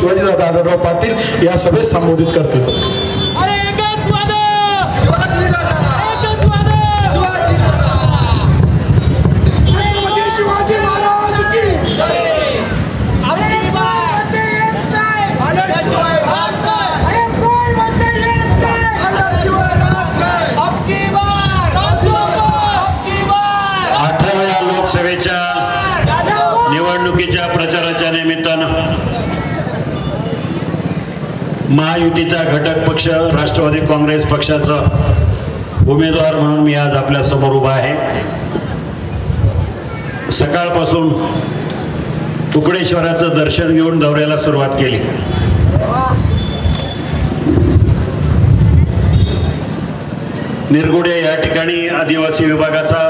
शिवाजीदादा आढळराव पाटील या सभेत संबोधित करतील. निवडणुकीच्या प्रचाराच्या निमित्तानं महायुतीचा घटक पक्ष राष्ट्रवादी काँग्रेस पक्षाचा उमेदवार म्हणून मी आज आपल्या समोर उभा आहे. सकाळपासून कुकडेश्वराचं दर्शन घेऊन दौऱ्याला सुरुवात केली. निरगुडे या ठिकाणी आदिवासी विभागाचा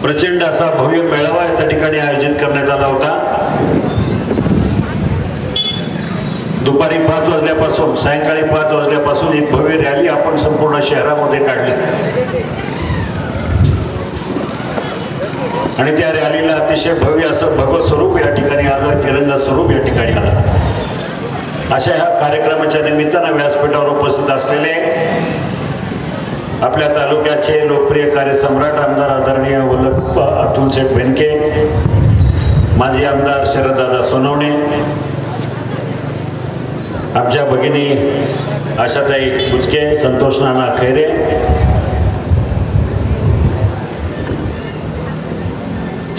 प्रचंड असा भव्य मेळावा त्या ठिकाणी आयोजित करण्यात आला होता. दुपारी 5 वाजल्यापासून सायंकाळी 5 वाजल्यापासून एक भव्य रॅली आपण संपूर्ण शहरामध्ये काढली आणि त्या रॅलीला अतिशय भव्य असं भगवं स्वरूप या ठिकाणी आलं, तिरंगा स्वरूप या ठिकाणी आलं. अशा ह्या कार्यक्रमाच्या निमित्तानं व्यासपीठावर उपस्थित असलेले आपल्या तालुक्याचे लोकप्रिय कार्यसम्राट आमदार आदरणीय वल्लभ अतुल शेठ बेनके, माजी आमदार शरददादा सोनवणे, आमच्या भगिनी आशाताई बुचके, संतोष नाना खैरे,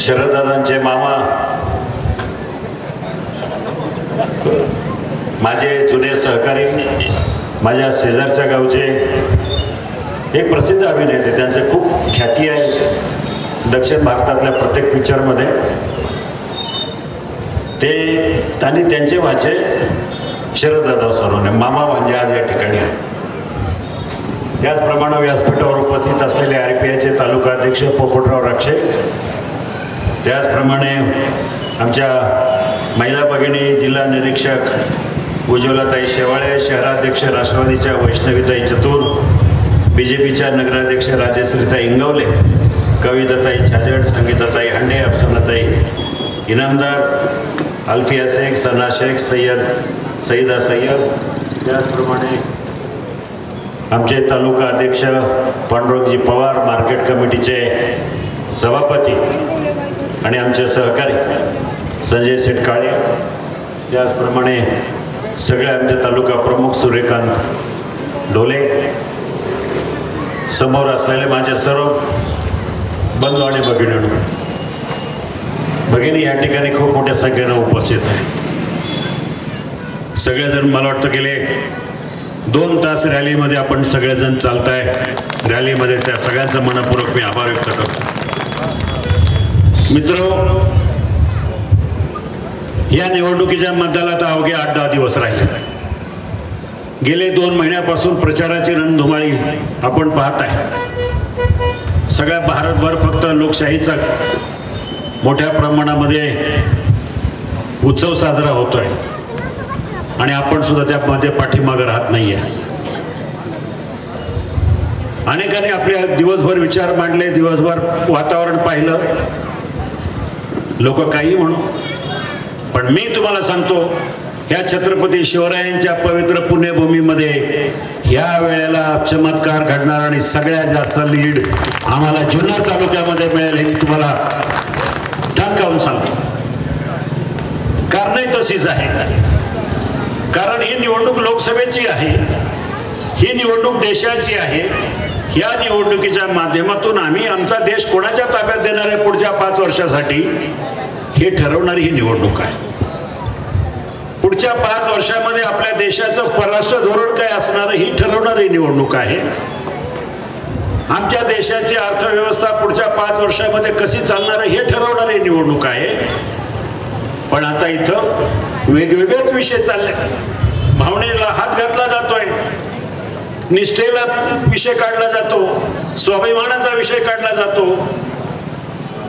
शरददादांचे मामा, माझे जुने सहकारी, माझ्या शेजारच्या गावचे एक प्रसिद्ध अभिनेते, त्यांचे खूप ख्याती आहे दक्षिण भारतातल्या प्रत्येक पिक्चरमध्ये. त्यांनी त्यांचे वाचे शरददादा सोनवणे, मामा म्हणजे आज या ठिकाणी आहे. त्याचप्रमाणे व्यासपीठावर उपस्थित असलेले RPIचे तालुका अध्यक्ष पोपटराव राक्षे, त्याचप्रमाणे आमच्या महिला भगिनी जिल्हा निरीक्षक उज्ज्वलाताई शेवाळे, शहराध्यक्ष राष्ट्रवादीच्या वैष्णवीताई चतुर, BJPच्या नगराध्यक्ष राजेश्रीताई इंगवले, कविताताई छाजड, संगीताताई हांडे, अफसानाताई इनामदार, अल्फिया शेख, सना शेख, सईदा सय्यद, त्याचप्रमाणे आमचे तालुका अध्यक्ष पांडुरंगजी पवार, मार्केट कमिटीचे सभापती आणि आमचे सहकारी संजय शेठ काळे, त्याचप्रमाणे सगळे आमचे तालुका प्रमुख सूर्यकांत ढोले, समोर असलेले माझे सर्व बंधू आणि भगिनी या ठिकाणी खूप मोठ्या संख्येने उपस्थित आहे. सगळेजण मला वाटतं गेले 2 तास रॅलीमध्ये आपण सगळेजण चालताय. रॅलीमध्ये त्या सगळ्यांचा मनपूर्वक मी आभार व्यक्त करतो. मित्रो, या निवडणुकीच्या मतदानाला आता अवघे 8-10 दिवस राहिले. गेले 2 महिन्यापासून प्रचाराची रणधुमाळी आपण पाहत आहे. सगळ्या भारतभर फक्त लोकशाहीचा मोठ्या प्रमाणामध्ये उत्सव साजरा होतोय आणि आपण सुद्धा त्यामध्ये पाठीमागे राहत नाहीये. अनेकांनी आपल्या दिवसभर विचार मांडले, दिवसभर वातावरण पाहिलं, लोक काही म्हणू, पण मी तुम्हाला सांगतो, ह्या छत्रपती शिवरायांच्या पवित्र पुण्यभूमीमध्ये ह्या वेळेला चमत्कार घडणार आणि सगळ्यात जास्त लीड आम्हाला जुन्नर तालुक्यामध्ये मिळेल हे मी तुम्हाला ठणकावून सांगतो. कारणही तशीच आहे. कारण ही निवडणूक लोकसभेची आहे, ही निवडणूक देशाची आहे. ह्या निवडणुकीच्या माध्यमातून आम्ही आमचा देश कोणाच्या ताब्यात देणार आहे पुढच्या 5 वर्षासाठी हे ठरवणारी ही निवडणूक आहे. पुढच्या 5 वर्षामध्ये आपल्या देशाचं परराष्ट्र धोरण काय असणार ही ठरवणारी निवडणूक आहे. आमच्या देशाची अर्थव्यवस्था पुढच्या 5 वर्षामध्ये कशी चालणार हे ठरवणारी निवडणूक आहे. पण आता इथं वेगवेगळेच विषय चालले. भावनेला हात घातला जातोय, निष्ठेला विषय काढला जातो, स्वाभिमानाचा विषय काढला जातो.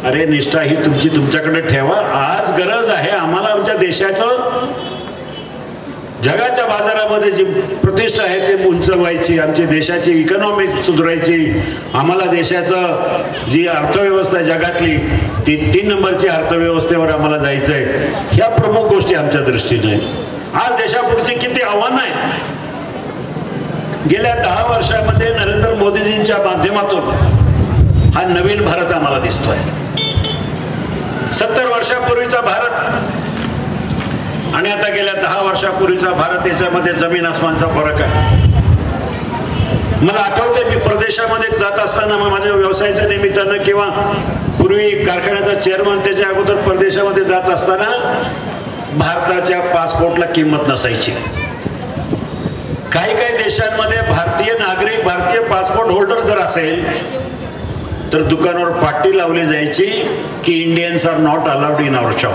अरे निष्ठा ही तुमची तुमच्याकडे ठेवा. आज गरज आहे आम्हाला आमच्या देशाचं जगाच्या बाजारामध्ये जी प्रतिष्ठा आहे ते उंचवायची, आमची देशाची इकॉनॉमी सुधारायची, आम्हाला देशाचं जी अर्थव्यवस्था आहे जगातली ती 3 नंबरची अर्थव्यवस्थेवर आम्हाला जायचं आहे. ह्या प्रमुख गोष्टी आमच्या दृष्टीने. आज देशापुढची किती आव्हानं आहेत. गेल्या 10 वर्षामध्ये नरेंद्र मोदीजींच्या माध्यमातून हा नवीन भारत आम्हाला दिसतोय. 70 वर्षापूर्वीचा भारत आणि आता गेल्या 10 वर्षापूर्वीचा भारत याच्यामध्ये जमीन आसमानचा फरक आहे. मला आठवते मी प्रदेशामध्ये जात असताना माझ्या व्यवसायाच्या निमित्तानं किंवा पूर्वी कारखान्याचा चेअरमन त्याच्या अगोदर परदेशामध्ये जात असताना भारताच्या पासपोर्टला किंमत नसायची. काही काही देशांमध्ये भारतीय नागरिक भारतीय पासपोर्ट होल्डर जर असेल तर दुकानावर पाटी लावली जायची की Indians are not allowed in our shop.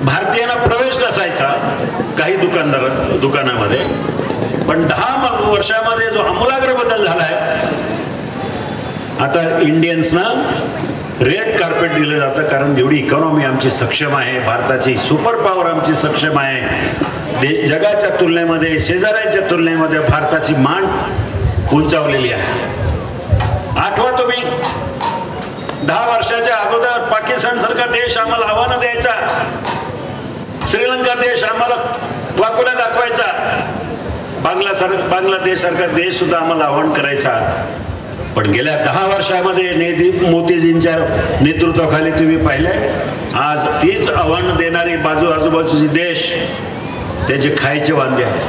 भारतीयांना प्रवेश नसायचा काही दुकानामध्ये. पण 10 वर्षामध्ये जो आमूलाग्र बदल झालाय, आता इंडियन्सना रेड कार्पेट दिलं जातं. कारण जेवढी इकॉनॉमी आमची सक्षम आहे, भारताची सुपर पॉवर आमची सक्षम आहे, जगाच्या तुलनेमध्ये शेजाऱ्यांच्या तुलनेमध्ये भारताची मान उंचावलेली आहे. आठवा तुम्ही 10 वर्षाच्या अगोदर पाकिस्तान सारखा देश आम्हाला आव्हानं द्यायचा, श्रीलंका देश आम्हाला वाकुल्या दाखवायचा, बांगलादेश सारखा देश सुद्धा आम्हाला आव्हान करायचा. पण गेल्या 10 वर्षामध्ये मोदीजींच्या नेतृत्वाखाली तुम्ही पाहिले आज तीच आव्हान देणारी आजूबाजूचे देश त्याचे खायचे वांदे आहे.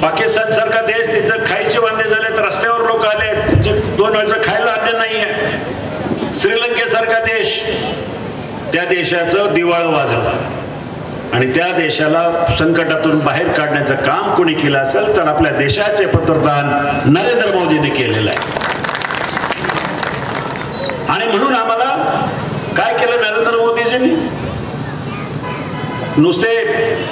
पाकिस्तान सारखा देश तिथं खायचे वांदे झाले तर रस्त्यावर लोक आले, 2 वेळचं खायला अन्न नाही आहे. श्रीलंकेसारखा देश, त्या देशाचं दिवाळं वाजलं आणि त्या देशाला संकटातून बाहेर काढण्याचं काम कोणी केलं असेल तर आपल्या देशाचे पंतप्रधान नरेंद्र मोदींनी केलेलं आहे. आणि म्हणून आम्हाला काय केलं नरेंद्र मोदीजींनी, नुसते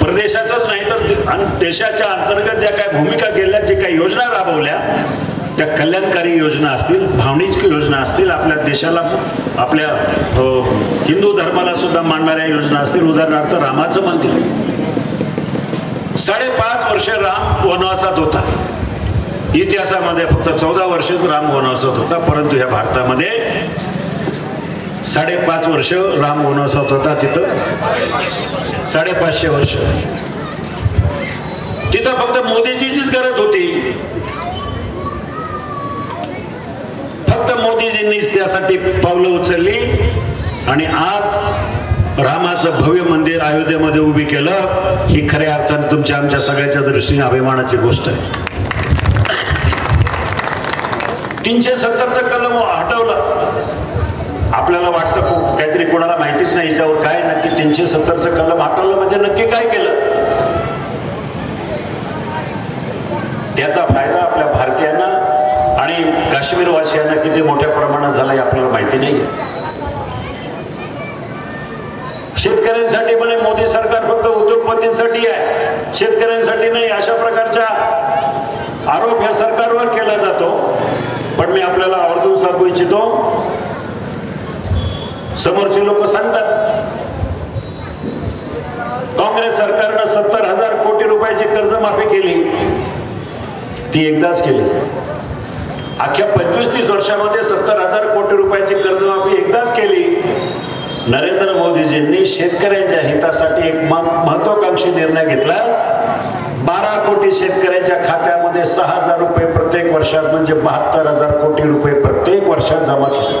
प्रदेशाचंच नाही तर देशाच्या अंतर्गत ज्या काही भूमिका केल्या, जे काही योजना राबवल्या, त्या कल्याणकारी योजना असतील, भावनिक योजना असतील, आपल्या देशाला आपल्या हिंदू धर्माला सुद्धा मानणाऱ्या योजना असतील. उदाहरणार्थ रामाचं मंदिर 5.5 वर्ष राम वनवासात होता. इतिहासामध्ये फक्त 14 वर्षच राम वनवासात होता, परंतु ह्या भारतामध्ये 5.5 वर्ष राम वनवासात होता. तिथं 550 वर्ष तिथं फक्त मोदीजीचीच गरज होती. फक्त मोदीजींनीच त्यासाठी पावलं उचलली आणि आज रामाचं भव्य मंदिर अयोध्येमध्ये उभी केलं. ही खऱ्या अर्थाने तुमच्या आमच्या सगळ्याच्या दृष्टीने अभिमानाची गोष्ट आहे. 370चं कलम हटवलं. आपल्याला वाटतं काहीतरी कोणाला माहितीच नाही याच्यावर काय नक्की 370चं कलम हटवलं म्हणजे नक्की काय केलं. त्याचा फायदा आपल्या भारतीयांना आणि काश्मीर वासियांना किती मोठ्या प्रमाणात झाला हे आपल्याला माहिती नाही. शेतकऱ्यांसाठी म्हणे मोदी सरकार फक्त उद्योगपतींसाठी आहे, शेतकऱ्यांसाठी नाही, अशा प्रकारचा आरोप या सरकारवर केला जातो. पण मी आपल्याला आवर्जून सांगू इच्छितो, समोरचे लोक सांगतात काँग्रेस सरकारनं 70,000 कोटी रुपयाची कर्जमाफी केली. ती एकदाच केली. अख्ख्या 25-30 वर्षामध्ये 70,000 कोटी रुपयाची कर्जमाफी एकदाच केली. नरेंद्र मोदीजींनी शेतकऱ्यांच्या हितासाठी एक महत्वाकांक्षी निर्णय घेतला. 12 कोटी शेतकऱ्यांच्या खात्यामध्ये 6,000 रुपये प्रत्येक वर्षात म्हणजे 72,000 कोटी रुपये प्रत्येक वर्षात जमा केले.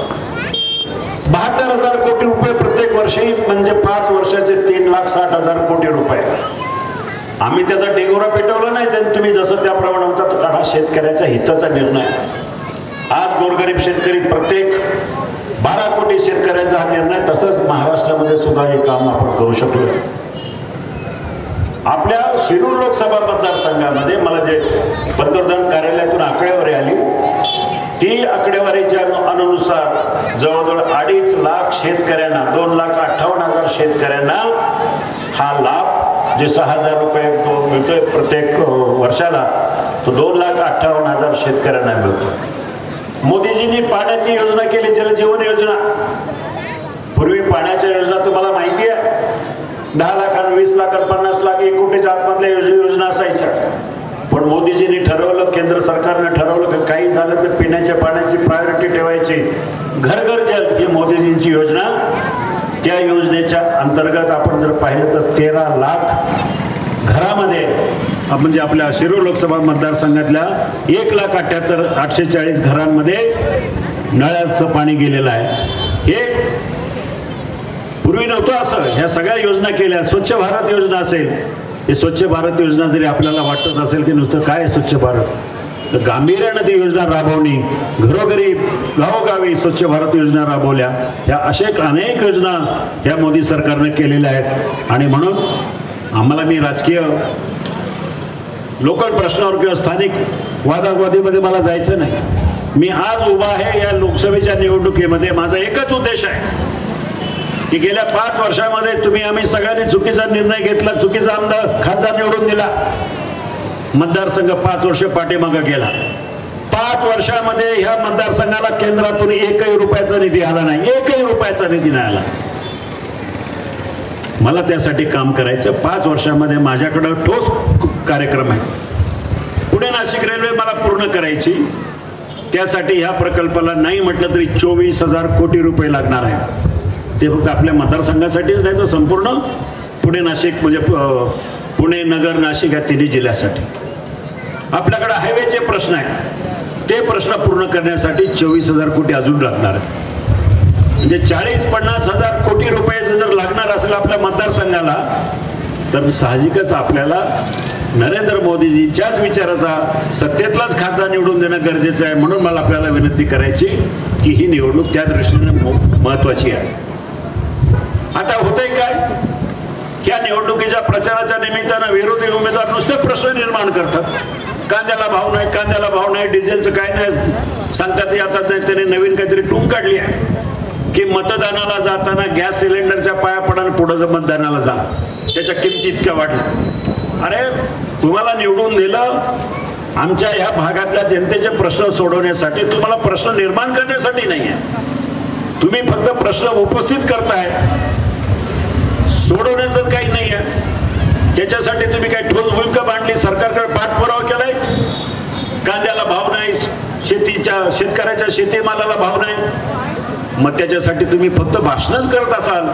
72,000 कोटी रुपये प्रत्येक वर्षी म्हणजे 5 वर्षाचे 3,60,000 कोटी रुपये. आम्ही त्याचा डेगोरा पेटवला नाही, तर तुम्ही जसं त्याप्रमाणे होतात काढा. शेतकऱ्याचा हिताचा निर्णय. आज गोरगरीब शेतकरी प्रत्येक 12 कोटी शेतकऱ्यांचा हा निर्णय. तसंच महाराष्ट्रामध्ये सुद्धा हे काम आपण करू शकलो. आपल्या शिरूर लोकसभा मतदारसंघामध्ये मला जे पंतप्रधान कार्यालयातून आकडेवारी आली, ती आकडेवारीच्या अनुसार जवळजवळ 2.5 लाख शेतकऱ्यांना, 2,58,000 शेतकऱ्यांना हा लाभ जे 6,000 रुपये मिळतोय प्रत्येक वर्षाला, तो 2,58,000 शेतकऱ्यांना मिळतो. मोदीजींनी पाण्याची योजना केली, जलजीवन योजना. पूर्वी पाण्याच्या योजना तुम्हाला माहिती आहे, 10 लाख 20 लाख 50 लाख 1 कोटीच्या आतमधल्या योजना असायच्या. पण मोदीजींनी ठरवलं, केंद्र सरकारनं ठरवलं की काही झालं तर पिण्याच्या पाण्याची प्रायोरिटी ठेवायची. घर घर जल ही मोदीजींची योजना. त्या योजनेच्या अंतर्गत आपण जर पाहिलं तर 13 लाख घरामध्ये, म्हणजे आपल्या शिरूर लोकसभा मतदारसंघातल्या 1,78,840 घरांमध्ये नळाचं पाणी गेलेलं आहे. हे पूर्वी नव्हतं असं. ह्या सगळ्या योजना केल्या. स्वच्छ भारत योजना असेल, हे स्वच्छ भारत योजना जरी आपल्याला वाटत असेल की नुसतं काय स्वच्छ भारत, तर गांभीर्यानं ती योजना राबवणी, घरोघरी गावोगावी स्वच्छ भारत योजना राबवल्या. ह्या अशा अनेक योजना ह्या मोदी सरकारने केलेल्या आहेत. आणि म्हणून आम्हाला, मी राजकीय लोकल प्रश्नावर किंवा स्थानिक वादावादीमध्ये मला जायचं नाही. मी आज उभा आहे या लोकसभेच्या निवडणुकीमध्ये. माझा एकच उद्देश आहे की गेल्या 5 वर्षामध्ये आम्ही सगळ्यांनी चुकीचा निर्णय घेतला, चुकीचा खासदार निवडून दिला. मतदारसंघ 5 वर्ष पाठीमागे गेला. 5 वर्षामध्ये ह्या मतदारसंघाला केंद्रातून 1ही रुपयाचा निधी आला नाही. 1ही रुपयाचा निधी नाही आला. मला त्यासाठी काम करायचं. 5 वर्षामध्ये माझ्याकडे ठोस कार्यक्रम आहे. पुणे नाशिक रेल्वे मला पूर्ण करायची. त्यासाठी ह्या प्रकल्पाला नाही म्हटलं तरी 24,000 कोटी रुपये लागणार आहे. ते फक्त आपल्या मतदारसंघासाठीच नाही तर संपूर्ण पुणे नाशिक, म्हणजे पुणे नगर नाशिक या तिन्ही जिल्ह्यासाठी. आपल्याकडे हायवेचे प्रश्न आहेत. ते प्रश्न पूर्ण करण्यासाठी 24,000 कोटी अजून लागणार आहेत. म्हणजे 40-50 हजार कोटी रुपये जर लागणार असेल आपल्या मतदारसंघाला, तर साहजिकच आपल्याला नरेंद्र मोदीजींच्याच विचाराचा सत्तेतलाच खासदार निवडून देणं गरजेचं आहे. म्हणून मला आपल्याला विनंती करायची की ही निवडणूक त्या दृष्टीने महत्वाची आहे. आता होतंय काय, या निवडणुकीच्या प्रचाराच्या निमित्तानं विरोधी उमेदवार नुसते प्रश्न निर्माण करतात. कांद्याला भाव नाही, कांद्याला भाव नाही, डिझेलचं काय नाही सांगतात. आता त्यांनी नवीन काहीतरी टूम काढली आहे की मतदानाला जाताना गॅस सिलेंडरच्या पाया पडा, पुढं मतदानाला जा, त्याच्या किमती इतक्या वाढल्या. अरे तुम्हाला निवडून दिलं आमच्या ह्या भागातल्या जनतेचे प्रश्न सोडवण्यासाठी, तुम्हाला प्रश्न निर्माण करण्यासाठी नाही आहे. तुम्ही फक्त प्रश्न उपस्थित करताय, सोडवण्याचं काही नाही आहे. त्याच्यासाठी तुम्ही काही ठोस भूमिका मांडली, सरकारकडे पाठपुरावा केलाय. कांद्याला भाव नाही, शेतकऱ्याच्या शेतीमालाला भाव नाही, मग त्याच्यासाठी तुम्ही फक्त भाषणच करत असाल,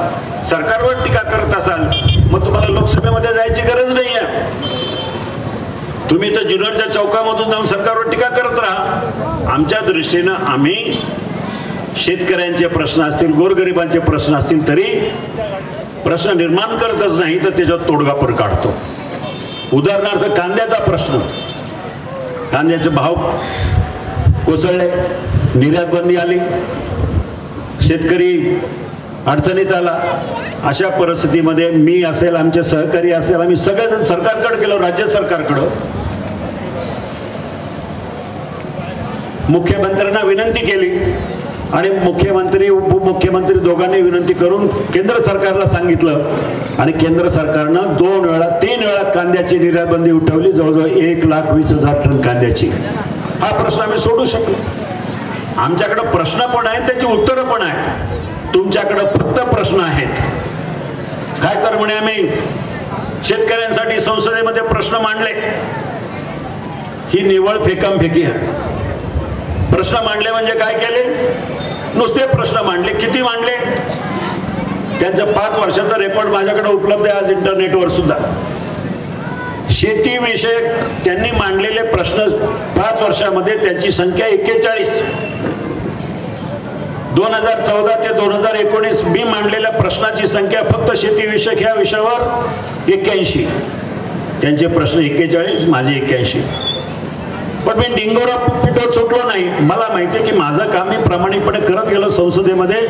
सरकारवर टीका करत असाल, मग तुम्हाला लोकसभेमध्ये जायची गरज नाही आहे. तुम्ही तर जुन्नरच्या चौकामधून जाऊन सरकारवर टीका करत राहा. आमच्या दृष्टीनं आम्ही शेतकऱ्यांचे प्रश्न असतील, गोरगरिबांचे प्रश्न असतील, तरी प्रश्न निर्माण करतच नाही तर त्याच्यात तोडगा पण काढतो. उदाहरणार्थ कांद्याचा प्रश्न, कांद्याचे भाव कोसळले, निर्यात बंदी आली, शेतकरी अडचणीत आला. अशा परिस्थितीमध्ये मी असेल, आमचे सहकारी असेल, आम्ही सगळेजण सरकारकडे गेलो, राज्य सरकारकडं मुख्यमंत्र्यांना विनंती केली आणि मुख्यमंत्री उपमुख्यमंत्री दोघांनी विनंती करून केंद्र सरकारला सांगितलं आणि केंद्र सरकारनं 3 वेळा कांद्याची निर्यात बंदी उठवली, जवळजवळ 1,20,000 टन कांद्याची. हा प्रश्न आम्ही सोडू शकलो. आमच्याकडे प्रश्न पण आहेत, त्याची उत्तरं पण आहेत. तुमच्याकडे फक्त प्रश्न आहेत. काय तर म्हणे आम्ही शेतकऱ्यांसाठी संसदेमध्ये प्रश्न मांडले, ही निव्वळ फेकामफेकी आहे. प्रश्न मांडले म्हणजे काय केले, नुसते प्रश्न मांडले. किती मांडले, त्यांचं 5 वर्षाचा रेकॉर्ड माझ्याकडे उपलब्ध आहे आज इंटरनेटवर सुद्धा. शेतीविषयक त्यांनी मांडलेले प्रश्न 5 वर्षामध्ये त्यांची संख्या 41. 2014 ते 2019 मी मांडलेल्या प्रश्नाची संख्या फक्त शेतीविषयक ह्या विषयावर 81. त्यांचे प्रश्न 41, माझे 81. पण मी डिंगोरा पिटवत सुटलो नाही. मला माहिती आहे की माझं काम मी प्रामाणिकपणे करत गेलो. संसदेमध्ये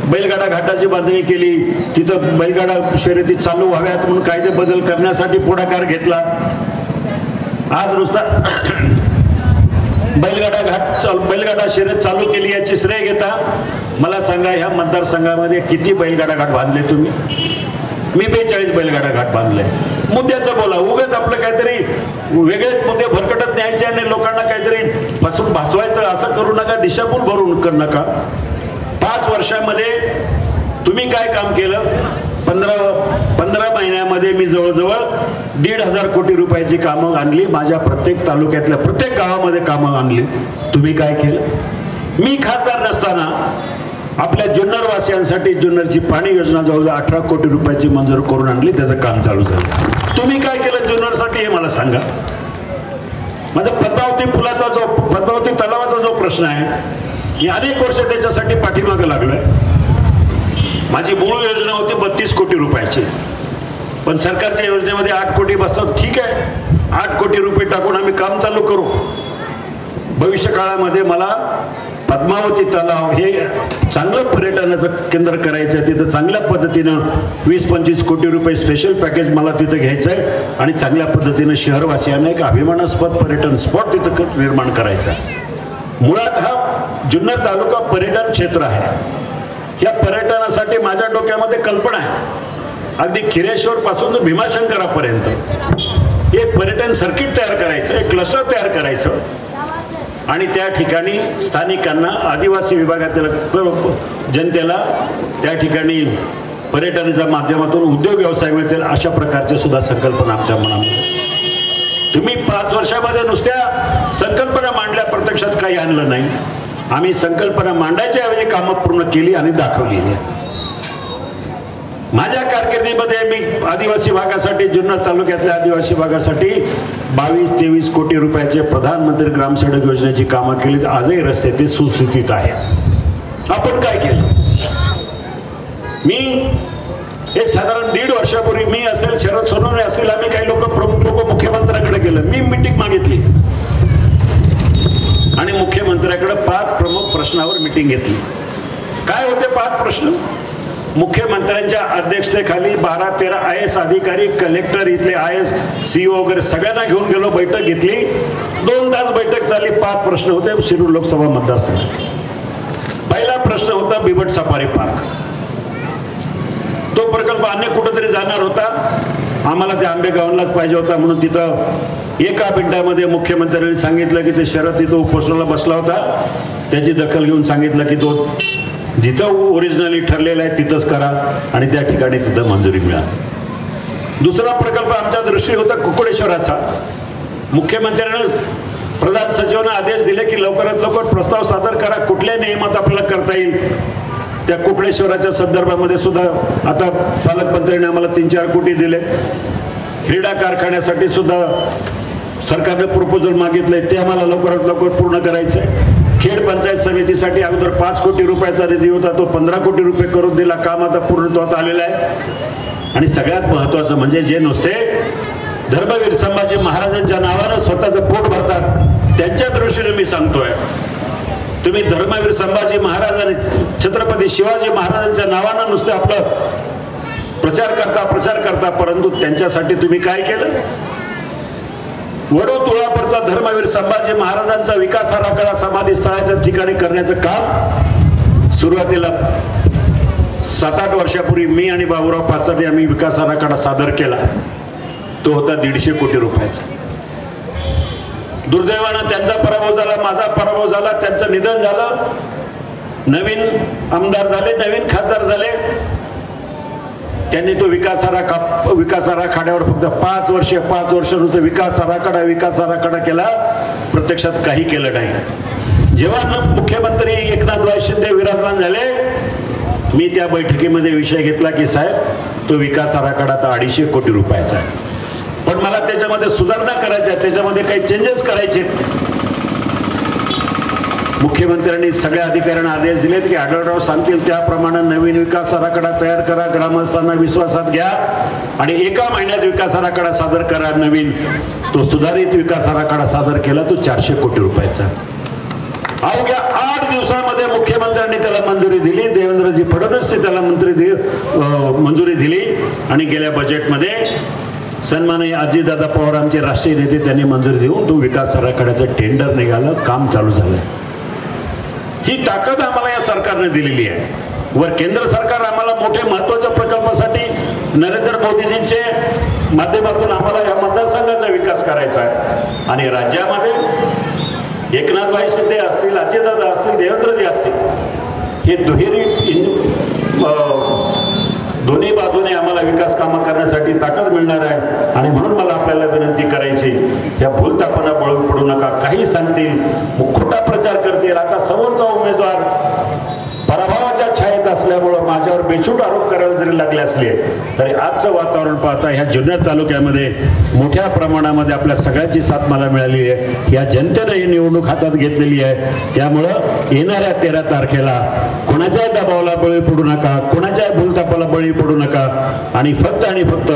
बैलगाडा घाटाची बांधणी केली, तिथं बैलगाडा शर्यती चालू व्हाव्यात म्हणून कायदे बदल करण्यासाठी पुढाकार घेतला. आज नुसता बैलगाडा शर्यत चालू केली याची श्रेय घेता. मला सांगा, ह्या मतदारसंघामध्ये किती बैलगाडा घाट बांधले तुम्ही? मी 42 बैलगाडा घाट बांधले. मुद्द्याचं बोला, उगाच आपलं काहीतरी वेगळेच मुद्दे भरकटत न्यायचे आणि लोकांना काहीतरी फसून भासवायचं असं करू नका, दिशाभूल भरून करू नका. 5 वर्षामध्ये तुम्ही काय काम केलं? 15 महिन्यामध्ये मी जवळजवळ 1,500 कोटी रुपयाची कामं आणली. माझ्या प्रत्येक तालुक्यातल्या प्रत्येक गावामध्ये कामं आणली. तुम्ही काय केलं? मी खासदार नसताना आपल्या जुन्नर वासियांसाठी जुन्नरची पाणी योजना जवळजवळ 18 कोटी रुपयाची मंजूर करून आणली. त्याचं काम चालू झालं. तुम्ही काय केलं जुन्नरसाठी हे मला सांगा. माझा पद्मावती तलावाचा जो प्रश्न आहे, मी अनेक वर्ष त्याच्यासाठी पाठीमागं लागलोय. माझी मूळ योजना होती 32 कोटी रुपयाची, पण सरकारच्या योजनेमध्ये 8 कोटी बसतात. ठीक आहे, 8 कोटी रुपये टाकून आम्ही काम चालू करू. भविष्य काळामध्ये मला पद्मावती तलाव हे चांगलं पर्यटनाचं केंद्र करायचं आहे. तिथं चांगल्या पद्धतीनं 20-25 कोटी रुपये स्पेशल पॅकेज मला तिथं घ्यायचं आहे आणि चांगल्या पद्धतीनं शहरवासियांना एक अभिमानास्पद पर्यटन स्पॉट तिथं निर्माण करायचा आहे. मुळात हा जुन्नर तालुका पर्यटन क्षेत्र आहे. या पर्यटनासाठी माझ्या डोक्यामध्ये कल्पना आहे. अगदी खिरेश्वर पासून तर भीमाशंकरापर्यंत एक पर्यटन सर्किट तयार करायचं, एक क्लस्टर तयार करायचं आणि त्या ठिकाणी स्थानिकांना, आदिवासी विभागातील जनतेला त्या ठिकाणी पर्यटनाच्या माध्यमातून उद्योग व्यवसाय मिळतील, अशा प्रकारच्या सुद्धा संकल्पना आमच्या मनामध्ये. तुम्ही 5 वर्षामध्ये नुसत्या संकल्पना मांडल्या, प्रत्यक्षात काही आणलं नाही. आम्ही संकल्पना मांडायच्या ऐवजी कामं पूर्ण केली आणि दाखवली. माझ्या कारकिर्दीमध्ये मी आदिवासी भागासाठी, जुन्नर तालुक्यातल्या आदिवासी भागासाठी 22-23 कोटी रुपयाचे प्रधानमंत्री ग्राम सडक योजनेची कामं केली. आजही रस्ते ते सुस्थितीत आहेत. आपण काय केलं? मी एक साधारण 1.5 वर्षापूर्वी, मी असेल, शरद सोनवणे असेल, आम्ही काही लोक, प्रमुख लोक मुख्यमंत्र्याकडे गेलो. मी मीटिंग मागितली आणि मुख्यमंत्र्याकडे 5 प्रमुख प्रश्नावर मीटिंग घेतली. काय होते 5 प्रश्न? मुख्यमंत्र्यांच्या अध्यक्षतेखाली 12-13 IAS अधिकारी, कलेक्टर, इथले IAS CEO वगैरे सगळ्यांना घेऊन गेलो. बैठक घेतली. 2 तास बैठक झाली. 5 प्रश्न होते शिरूर लोकसभा मतदारसंघ. पहिला प्रश्न होता बिबट सफारी पार्क. तो प्रकल्प अन्य कुठेतरी जाणार होता. आम्हाला त्या आंबेगावलाच पाहिजे होता, म्हणून तिथं एका मिनिटामध्ये मुख्यमंत्र्यांनी सांगितलं की ते शरद तिथं उपोषणाला बसला होता, त्याची दखल घेऊन सांगितलं की तो जिथं ओरिजिनली ठरलेलं आहे तिथंच करा आणि त्या ठिकाणी तिथं मंजुरी मिळाली. दुसरा प्रकल्प आमच्या दृष्टी होता कुकुडेश्वराचा. मुख्यमंत्र्यांनी प्रधान सचिवांना आदेश दिले की लवकरात लवकर प्रस्ताव सादर करा, कुठल्या नियमात आपल्याला करता येईल. त्या कुकुडेश्वराच्या संदर्भामध्ये सुद्धा आता पालकमंत्र्यांनी आम्हाला 3-4 कोटी दिले. क्रीडा कारखान्यासाठी सुद्धा सरकारने प्रपोजल मागितलंय, ते आम्हाला लवकरात लवकर पूर्ण करायचंय. खेड पंचायत समितीसाठी अगोदर 5 कोटी रुपयाचा निधी होता, तो 15 कोटी रुपये करून दिला. काम आता पूर्णत्वात आलेलं आहे. आणि सगळ्यात महत्वाचं म्हणजे जे नुसते धर्मवीर संभाजी महाराजांच्या नावानं स्वतःचं पोट भरतात, त्यांच्या दृष्टीने मी सांगतोय, तुम्ही धर्मवीर संभाजी महाराज आणि छत्रपती शिवाजी महाराजांच्या नावानं नुसते आपलं प्रचार करता, परंतु त्यांच्यासाठी तुम्ही काय केलं? वडो तुळापूरचा धर्मवीर संभाजी महाराजांचा विकास आराखडा समाधी स्थळाच्या ठिकाणी करण्याचं काम सुरुवातीला 7-8 वर्षापूर्वी मी आणि बाबूराव पाचाटे आम्ही विकास आराखडा सादर केला. तो होता 150 कोटी रुपयाचा. दुर्दैवानं त्यांचा पराभव झाला, माझा पराभव झाला, त्यांचं निधन झालं. नवीन आमदार झाले, नवीन खासदार झाले. त्यांनी तो विकास आराखड्यावर फक्त 5 वर्ष नुसतं विकास आराखडा केला, प्रत्यक्षात काही केलं नाही. जेव्हा मुख्यमंत्री एकनाथ शिंदे विराजमान झाले, मी त्या बैठकीमध्ये विषय घेतला की साहेब, तो विकास आराखडा आता 250 कोटी रुपयाचा आहे, पण मला त्याच्यामध्ये सुधारणा करायच्या, त्याच्यामध्ये काही चेंजेस करायचे. मुख्यमंत्र्यांनी सगळ्या अधिकाऱ्यांना आदेश दिलेत की आढळराव सांगतील त्याप्रमाणे नवीन विकास आराखडा तयार करा, ग्रामस्थांना विश्वासात घ्या आणि 1 महिन्यात विकास आराखडा सादर करा. नवीन तो सुधारित विकास आराखडा सादर केला, तो 400 कोटी रुपयाचा. अवघ्या 8 दिवसामध्ये मुख्यमंत्र्यांनी त्याला मंजुरी दिली. देवेंद्रजी फडणवीसने त्याला मंजुरी दिली आणि गेल्या बजेटमध्ये सन्माननीय अजितदादा पवार आमचे राष्ट्रीय नेते, त्यांनी मंजुरी देऊन तो विकास आराखड्याचं टेंडर निघालं, काम चालू झालं. ही ताकद आम्हाला या सरकारने दिलेली आहे. वर केंद्र सरकार आम्हाला मोठे महत्वाच्या प्रकल्पासाठी नरेंद्र मोदीजींचे माध्यमातून आम्हाला या मतदारसंघाचा विकास करायचा आहे आणि राज्यामध्ये एकनाथ शिंदे असतील, अजितदादा असतील, देवेंद्रजी असतील, हे दुहेरी दोन्ही बाजूने आम्हाला विकास कामं करण्यासाठी ताकद मिळणार आहे आणि म्हणून मला आपल्याला विनंती करायची, या भूलथापांना बळी पडू नका. काही सांगतील, खोटा प्रचार करतील. आता समोरचा उमेदवार पराभवाच्या छायेत असल्यामुळं माझ्यावर बेछूट आरोप करायला जरी लागले असले तरी आजचं वातावरण पाहता ह्या जुन्नर तालुक्यामध्ये मोठ्या प्रमाणामध्ये आपल्या सगळ्यांची साथ मला मिळाली आहे. या जनतेनं ही निवडणूक हातात घेतलेली आहे. त्यामुळं येणाऱ्या 13 तारखेला कोणाच्याही दबावाला बळी पडू नका, कोणाच्याही भूलथापाला बळी पडू नका आणि फक्त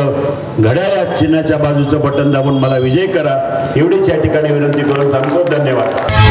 घड्याळ्या चिन्हाच्या बाजूचं बटन दाबून मला विजय करा, एवढीच या ठिकाणी विनंती करून थांबतो. धन्यवाद.